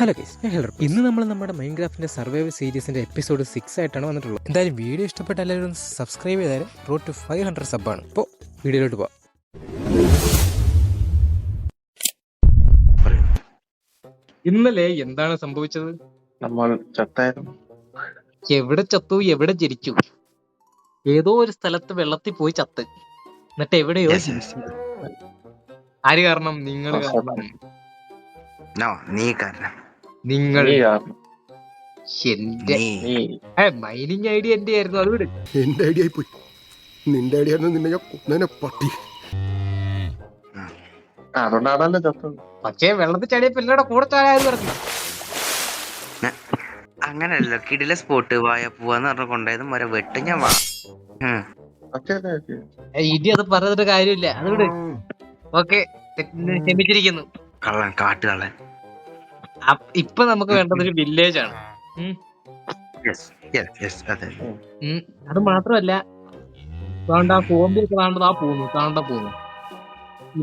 Hello guys, ഞാൻ ഹെൽർ. ഇന്ന് നമ്മൾ നമ്മുടെ മൈൻക്രാഫ്റ്റിന്റെ സർവൈവൽ സീരീസിന്റെ എപ്പിസോഡ് 6 ആയിട്ടാണ് വന്നിട്ടുള്ളത്. എന്തായാലും വീഡിയോ ഇഷ്ടപ്പെട്ട എല്ലാവരും സബ്സ്ക്രൈബ് ചെയ്താലും റോഡ് ടു 500 സബ്ബാണ്. ഇപ്പോൾ വീഡിയോയിലോട്ട് പോവാം. ഇന്നലെ എന്താണ് സംഭവിച്ചത്? നമ്മൾ ചത്തായിരുന്നു. എവിടെ ചത്തു, എവിടെ ജനിച്ചു? ഏതോ ഒരു സ്ഥലത്ത് വെള്ളത്തിൽ പോയി ചത്ത്, എന്നിട്ട് എവിടെയോ ജനിച്ചു. ആര് കാരണം? നിങ്ങൾ കാരണം. നീ കാരണം. നിങ്ങൾ നീ കാരണം. എന്റെ നീ മൈനിങ് ഐഡിയ എന്റെ ആയിരുന്നു. അത് വിട്. എന്റെ ഐഡിയ പോയി. നിന്റെ ഐഡിയ നിന്നെ ഞാൻ കൊന്നേനെ പട്ടി. അതുകൊണ്ടാണല്ലോ ചത്തത്. പക്ഷേ വെള്ളത്തിൽ ചാടിയപ്പോ എല്ലാവരുടെ കൂടെ ചാടാന്ന് പറഞ്ഞു. അങ്ങനല്ലോ, കിടിലെ സ്പോട്ട് വായ പോവാന്ന് പറഞ്ഞ കൊണ്ടായത് മര വെട്ട് ഞാൻ വാ. ഇനി അത് പറഞ്ഞിട്ട് കാര്യമില്ല. അത് വിട്. ഓക്കെ, ക്ഷമിച്ചിരിക്കുന്നു. കള്ളൻ, കാട്ടുകള്ളൻ. ഇപ്പൊ നമുക്ക് വേണ്ടത് ഒരു വില്ലേജ് ആണ്. അത് മാത്രമല്ല, താണ്ട കോമ്പിയൊക്കെ താണ്ട പോകുന്നു.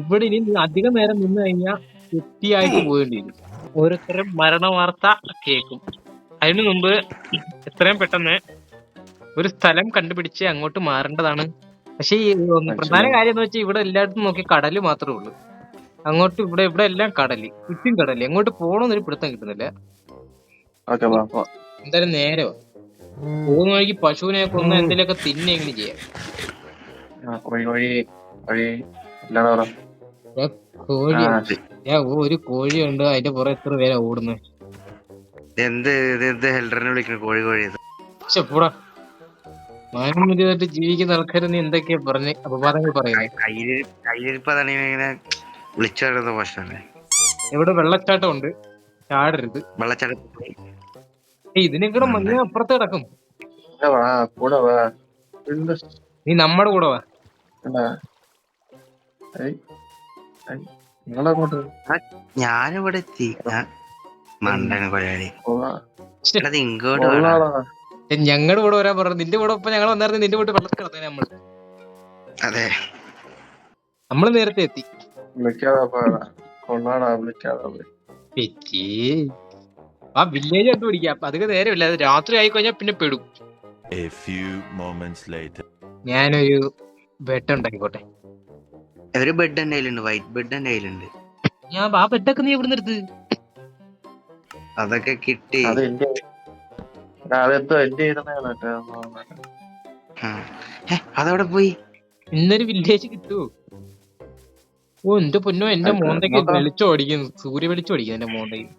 ഇവിടെ ഇനി അധികം നേരം നിന്ന് കഴിഞ്ഞാൽ കുട്ടിയായിട്ട് പോകേണ്ടി വരും. ഓരോരുത്തരും മരണ വാർത്ത കേൾക്കും. അതിനു മുമ്പ് എത്രയും പെട്ടെന്ന് ഒരു സ്ഥലം കണ്ടുപിടിച്ച് അങ്ങോട്ട് മാറേണ്ടതാണ്. പക്ഷെ ഈ പ്രധാന കാര്യം എന്ന് വെച്ചാൽ ഇവിടെ എല്ലായിടത്തും നോക്കി കടല് മാത്രമേ ഉള്ളൂ. അങ്ങോട്ട് ഇവിടെ എല്ലാം കടല്, ചുറ്റും കടല്. എങ്ങോട്ട് പോകണമെന്നൊരു പിടുത്തം കിട്ടുന്നില്ല. എന്തായാലും നേരെ പോകുന്ന വഴിക്ക് പശുവിനെ കൊന്ന് എന്തെങ്കിലുമൊക്കെ തിന്നെങ്കിലും ചെയ്യാം. കോഴി, ഒരു കോഴിയുണ്ട്, അതിന്റെ പുറം എത്ര പേരാ ഓടുന്നത്. എന്ത് ഹെൽഡറിനെ വിളിക്കണം? കോഴി കോഴി പൂടാ, മാനവീയമായിട്ട് ജീവിക്കുന്ന ആൾക്കാർ നീ എന്തൊക്കെയാ പറഞ്ഞ് അപവാദങ്ങൾ പറയുന്നത്? കയ്യിരിപ്പതാണ് ഇങ്ങനെ വിളിച്ചു പറയുന്ന പ്രശ്നമല്ലേ. ഇവിടെ വെള്ളച്ചാട്ടം ഉണ്ട്, ചാടരുത്. വെള്ളച്ചാട്ടം ഇതിനെക്കൂടെ മഞ്ഞ അപ്പുറത്ത് കിടക്കും. നീ നമ്മുടെ കൂടെ വാ. ഞാനിവിടെ എത്തി. മണ്ടന് കൊഴാളി ഇങ്ങോട്ട് ഞങ്ങളുടെ കൂടെ വരാൻ പറഞ്ഞു. നിന്റെ കൂടെ ഇപ്പൊ ഞങ്ങൾ വന്നായിരുന്നു, നിന്റെ വീട്ടിൽ വെള്ളത്തിൽ കിടന്നേ. നമ്മള് നേരത്തെ എത്തി. ആ വില്ലേജ് കണ്ടു പിടിക്കാം. അതൊക്കെ നേരമില്ല, അത് രാത്രി ആയി കഴിഞ്ഞാൽ പിന്നെ പെടും. ഞാനൊരു ബെഡ് ഉണ്ടാക്കിക്കോട്ടെ. ഒരു ബെഡ് എന്റെ കയ്യിലുണ്ട്, വൈറ്റ് ബെഡ് എന്റെ കയ്യിലുണ്ട്. ഞാൻ ആ ബെഡൊക്കെ നീ എവിടെ നിർത്ത്? അതൊക്കെ കിട്ടി. അതവിടെ പോയി. ഇന്നൊരു വില്ലേജ് കിട്ടുമോ? ഓ എന്റെ പൊന്നോ, എന്റെ മോന്തയ്ക്ക് വെളിച്ചം അടിക്കുന്നു, സൂര്യ വെളിച്ചം അടിക്കുന്നു എന്റെ മോന്തയ്ക്ക്.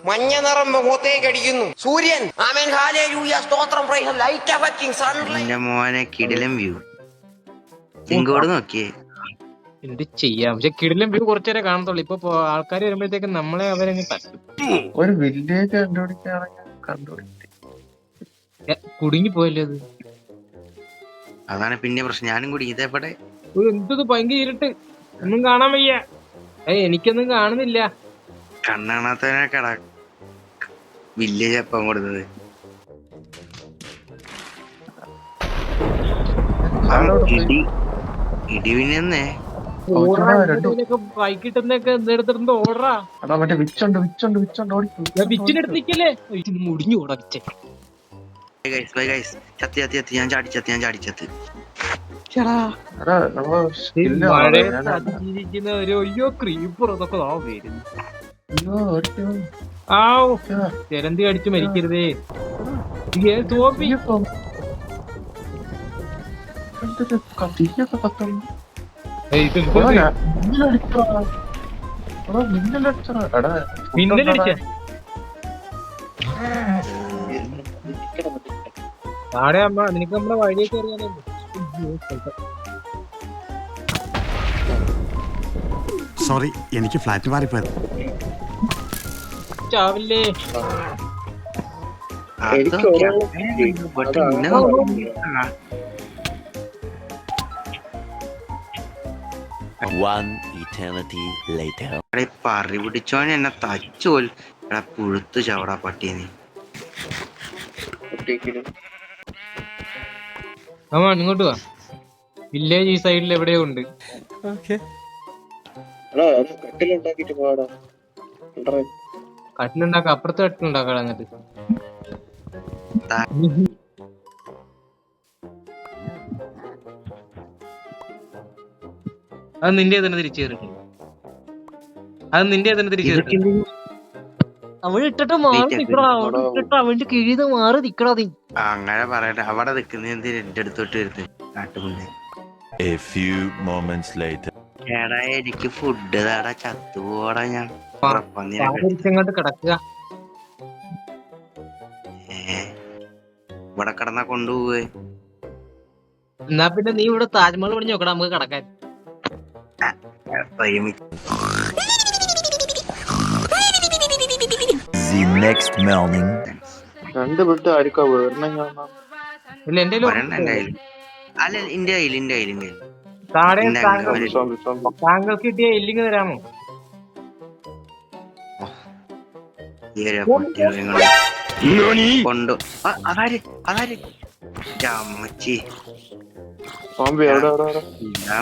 മഞ്ഞ നിറം മുഖത്തേക്ക് അടിക്കുന്നു സൂര്യൻ. ആമേൻ, ഹല്ലേലൂയ, സ്തോത്രം, പ്രൈസ് ലൈറ്റ് അഫക്റ്റിംഗ് സൺലൈറ്റ്. എന്റെ മോനെ കിടിലം വ്യൂ. ഇങ്ങോട്ട് നോക്കിയേ. എന്ത് ചെയ്യാം? പക്ഷെ കിടിലം വ്യൂ കുറച്ചേരെ കാണത്തുള്ളൂ. ഇപ്പൊ ആൾക്കാർ വരുമ്പോഴത്തേക്ക് നമ്മളെ അവരങ്ങ് തട്ടും. ഒരു വില്ലേജ് കണ്ടുപിടിക്കുകയാണെങ്കിൽ കുടുങ്ങി പോയല്ലേ അത്. അതാണ് പിന്നെ പ്രശ്നം. ഞാനും കൂടി ഇതേപടെ. എന്തത് ഭയങ്കര ഇരുട്ട്, ഒന്നും കാണാൻ വയ്യ. എനിക്കൊന്നും കാണുന്നില്ല. കണ്ണാണാത്തവനൊക്കെടാ വില്ലേജ് അപ്പം കൊടുത്തത്. ഇടിവിനെ ബൈക്കിട്ടെന്നൊക്കെ എന്തെടുത്തിട്ടുണ്ട്. ഓടറാ, വിച്ചിനെടുത്ത് നിക്കല്ലേ, മുടിഞ്ഞു ഓടാ വിച്ച. ഞാൻ ചാടിച്ചത്ത്. അതിജീവിക്കുന്ന ഒരു അയ്യോ ക്രീപ്പർ അതൊക്കെ വരുന്നു. ആ ചിലന്തി അടിച്ചു മരിക്കരുതേ. മിന്നലടിച്ച ആടെ അമ്മ, നിനക്ക് നമ്മളെ വഴിയൊക്കെ അറിയാനല്ലോ. സോറി, എനിക്ക് ഫ്ലാറ്റ് മാറിപ്പോയത്. ചാവില്ലേ? പറി പിടിച്ചോനെ എന്നെ തച്ചോൽ പുഴുത്തു ചവടാ പട്ടിയെ. നീ ഇങ്ങോട്ട് വാ. വില്ലേജ് ഈ സൈഡിൽ എവിടെയോ ഉണ്ട്. കട്ടിലുണ്ടാക്കാം, അപ്പുറത്തെ കട്ടിലുണ്ടാക്കാം എന്നിട്ട്. അത് നിന്റെ തന്നെ തിരിച്ചു കയറിട്ടുണ്ട്. അത് നിന്റെ തന്നെ തിരിച്ചു കയറിട്ടുണ്ട്. അവൻ ഇട്ടിട്ട് മാറി നിക്കടാ, അവൻ ഇട്ടിട്ട് അവന്റെ കിഴിത് മാറി നിക്കടാ നീ. അങ്ങനെ പറയട്ടെ, അവിടെ നിക്കുന്ന എന്തിന് എന്റെ അടുത്തോട്ട് വരുന്നത് കാട്ടുമുന്നേ. A few moments later. എടാ എനിക്ക് ഫുഡ് താടാ, ചത്തുപോടാ ഞാൻ. ഇങ്ങോട്ട് കിടക്കുക. ഇവിടെ കിടന്നാ കൊണ്ടുപോവേ. എന്നാ പിന്നെ നീ ഇവിടെ താജ്മഹൽ പണിഞ്ഞ് നോക്കടാ, നമുക്ക് കിടക്കാൻ. The next morning. രണ്ട് ബെഡ് ആയിരിക്കാ വേറെ ഇല്ല എന്റെ അല്ല ഇന്റെ കയ്യിൽ താഴെ താങ്കൾക്ക് കിട്ടിയ എല്ലിങ് തരാമോ? കൊണ്ടു അതാര് അമ്മച്ചി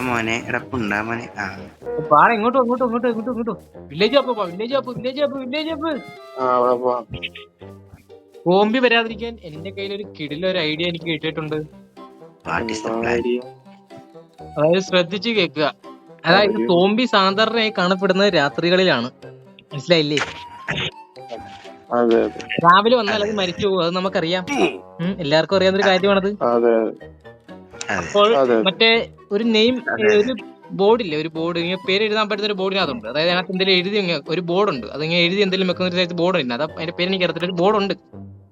മോനെ ഇടപ്പുണ്ടാ മോനെ. ആ പാട ഇങ്ങോട്ടോ വില്ലേജ് ആപ്പ്. കോമ്പി വരാതിരിക്കാൻ എന്റെ കയ്യിൽ ഒരു കിടിലൊരു ഐഡിയ എനിക്ക് കിട്ടിയിട്ടുണ്ട്. അതായത് ശ്രദ്ധിച്ച് കേൾക്കുക. അതായത് സോംബി സാധാരണയായി കാണപ്പെടുന്നത് രാത്രികളിലാണ്, മനസ്സിലായില്ലേ? രാവിലെ വന്നാൽ അത് മരിച്ചു പോകും, അത് നമുക്കറിയാം, എല്ലാവർക്കും അറിയാവുന്നൊരു കാര്യമാണത്. അപ്പോൾ മറ്റേ ഒരു നെയിം, ഒരു ബോർഡില്ലേ, ഒരു ബോർഡ് ഇങ്ങനെ പേര് എഴുതാൻ പറ്റുന്ന ഒരു ബോർഡിനകത്തുണ്ട്. അതായത് അതിനകത്ത് എന്തെങ്കിലും എഴുതി ഒരു ബോർഡുണ്ട്, അതിങ്ങനെ എഴുതി എന്തെങ്കിലും വെക്കുന്ന ഒരു സൈസ് ബോർഡ് ഉണ്ട്. അത് അതിന്റെ പേര് എനിക്ക് അറിയത്തില്ല, ഒരു ബോർഡുണ്ട്.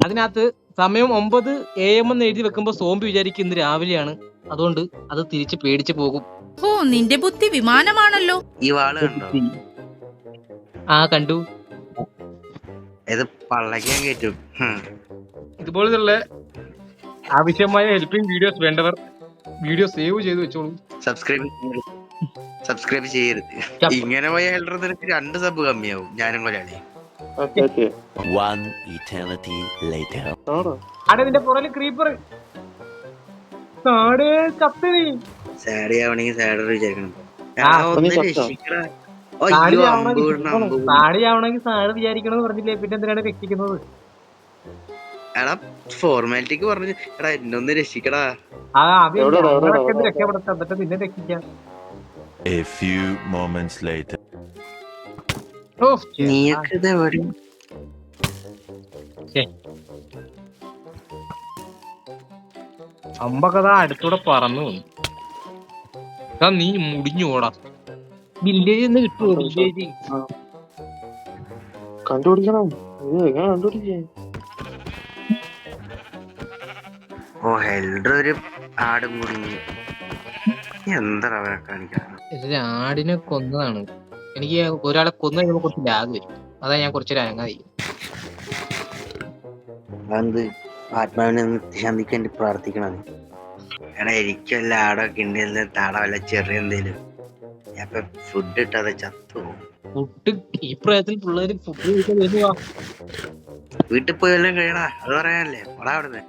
അതിനകത്ത് സമയം 9 AM എന്ന് എഴുതി വെക്കുമ്പോൾ സോംബി വിചാരിക്കും ഇന്ന് രാവിലെയാണ്, അതുകൊണ്ട് അത് തിരിച്ച് പേടിച്ച് പോകും. ഓ നിന്റെ ബുദ്ധി വിമാനമാണല്ലോ. ഈ വാള് കണ്ടോ? ആ കണ്ടു. ഇത് പള്ളക്കാൻ കയറ്റും. ഇതുപോലുള്ള ആവശ്യമായ ഹെൽപ്പിംഗ് വീഡിയോസ് വേണ്ടവർ വീഡിയോ സേവ് ചെയ്ത് വെച്ചോളൂ. സബ്സ്ക്രൈബ് ചെയ്യരുത്. ഇങ്ങനെ പോയ ഹെൽഡർ നിനക്ക് 2 സബ് കമ്മിയാവും. ഞാനും കൊല്ലാളി. One eternity later. നിന്റെ പുറകിൽ ക്രീപ്പർ സാഡിയാവണെങ്കിൽ സാഡർ വിചാരിക്കണം. സാടിയാവണമെങ്കിൽ സാഡ് വിചാരിക്കണമെന്ന് പറഞ്ഞില്ലേ, പിന്നെ എന്തിനാണ് രക്ഷിക്കുന്നത്? എടാ ഫോർമാലിറ്റിക്ക് പറഞ്ഞു എടാ എന്നൊന്ന് രക്ഷിക്കടാ. രക്ഷപ്പെടുത്ത പിന്നെ രക്ഷിക്കാം. A few moments later. നീയൊക്കെ എവിടെ? അമ്പകഥ അടുത്തൂടെ പറന്നു വന്നു. നീ മുടിഞ്ഞു പോടാ. വില്ലേജ് നിന്ന് കിട്ടുമോ? വില്ലേജ് കണ്ടുപിടിക്കണം. കണ്ടുപിടിക്കേ. ഓ ഹെൽഡർ ഒരു ആടും കുടുങ്ങി. എന്താ അവരെ കാണിക്കാൻ? ആടിനെ കൊന്നതാണ്. എനിക്ക് ഒരാളെ കൊന്നു കഴിയുമ്പോ കുറച്ച് ലാഗ് വരും, അതാ ഞാൻ കുറച്ചൊരു അനങ്ങാതി. ആത്മാവിനെ ശാന്തിക്ക് വേണ്ടി പ്രാർത്ഥിക്കണം. എടാ എനിക്ക് വല്ല ആടൊക്കെ ഉണ്ടെങ്കിൽ താട വല്ല ചെറിയ എന്തേലും. ഞാൻ ഫുഡ് ഇട്ടാതെ ചത്തു. ഫുഡ് ഈ പ്രായത്തിൽ പിള്ളേര് ഫുഡ് കഴിക്കാൻ വരുവാ. വീട്ടിൽ പോയി വല്ലതും കഴിയടാ, അത് പറയാനല്ലേ. പടാ അവിടുന്ന്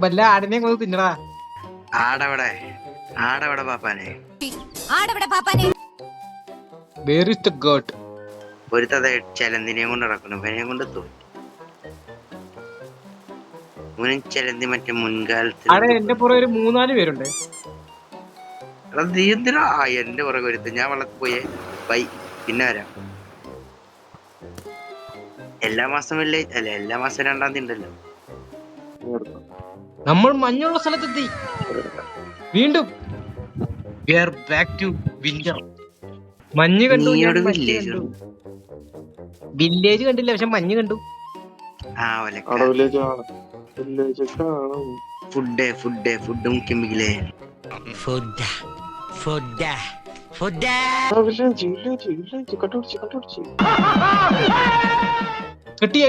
വല്ല ആടിനെ കൊന്ന് തിന്നടാ. ആടവിടെ പാപ്പാനെ. Where is the goat? ഒരു തത ചെലന്തിനെയും കൊണ്ട് നടക്കണം. ഇവനെ കൊണ്ട് തോന്നി ചെലന്തി മറ്റേ മുൻകാലത്ത്. എന്റെ പുറകെ ഒരു 3-4 പേരുണ്ട്. നീ എന്തിനാ എന്റെ പുറകെ വരുത്ത? ഞാൻ വെള്ളത്തിൽ പോയേ. ബൈ, പിന്നെ വരാം. എല്ലാ മാസം വില്ലേജ് അല്ല, എല്ലാ മാസം 2-ാം തീയതി ഉണ്ടല്ലോ. നമ്മൾ മഞ്ഞുള്ള സ്ഥലത്തെത്തി വീണ്ടും. We are back to winter. മഞ്ഞ് കണ്ടു. വില്ലേജ് കണ്ടില്ല, പക്ഷെ മഞ്ഞ് കണ്ടു. ഫുഡ് മുഖ്യമില്ലേ? കിട്ടിയ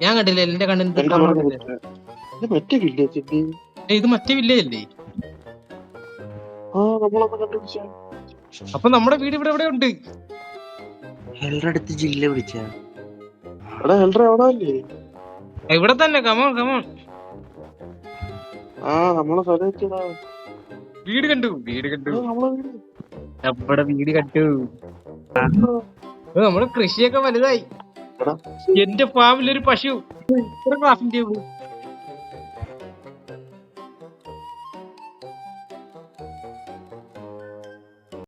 ഞാൻ കണ്ടില്ല, എന്റെ കണ്ണിന്. ഇത് മറ്റേ വില്ലേജ് അല്ലേ? അപ്പൊ നമ്മുടെ വീട് ഇവിടെ എവിടെ ഉണ്ട്? അടുത്ത് ജില്ല വിളിച്ച ഇവിടെ തന്നെ. കമോൺ വീട് കണ്ടു. എവിടെ വീട് കണ്ടു? നമ്മുടെ കൃഷിയൊക്കെ വലുതായി. എടാ. എന്റെ ഫാമിലൊരു പശു. ഇത്ര ക്ലാസിന്റെ